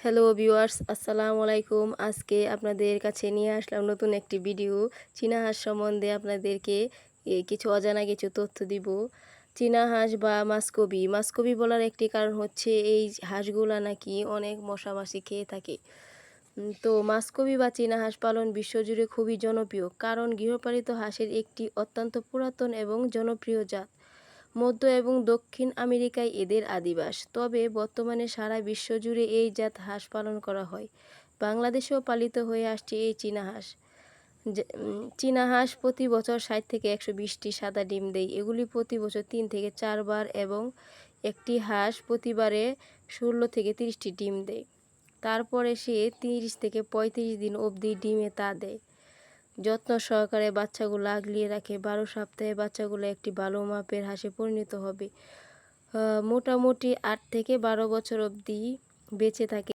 Hello viewers, আসসালামু আলাইকুম। আজকে আপনাদের কাছে নিয়ে আসলাম নতুন একটি ভিডিও। চীনা হাঁস সম্বন্ধে আপনাদেরকে কিছু অজানা কিছু তথ্য দিব। চীনা হাঁস বা মাস্কবি, মাস্কবি বলার একটি কারণ হচ্ছে এই হাঁসগুলা নাকি অনেক মশা মাছি খেয়ে থাকে। তো মাস্কবি বা চীনা হাঁস পালন বিশ্বজুড়ে খুবই জনপ্রিয়, কারণ গৃহপালিত হাঁসের একটি অত্যন্ত পুরাতন এবং জনপ্রিয় জাত। মধ্য এবং দক্ষিণ আমেরিকায় এদের আদিবাস, তবে বর্তমানে সারা বিশ্বজুড়ে এই জাত হাঁস পালন করা হয়। বাংলাদেশেও পালিত হয়ে আসছে এই চীনা হাঁস। চীনা হাঁস প্রতি বছর 60 থেকে 120টি সাদা ডিম দেয়। এগুলি প্রতি বছর 3 থেকে 4 বার এবং একটি হাঁস প্রতিবারে 16 থেকে 30টি ডিম দেয়। তারপরে সে 30 থেকে 35 দিন অবধি ডিমে তা দেয়। যত্ন সহকারে বাচ্চাগুলো আগলিয়ে রাখে। 12 সপ্তাহে বাচ্চাগুলো একটি ভালো মাপের হাঁসে পরিণত হবে। মোটামুটি 8 থেকে 12 বছর অবধি বেঁচে থাকে।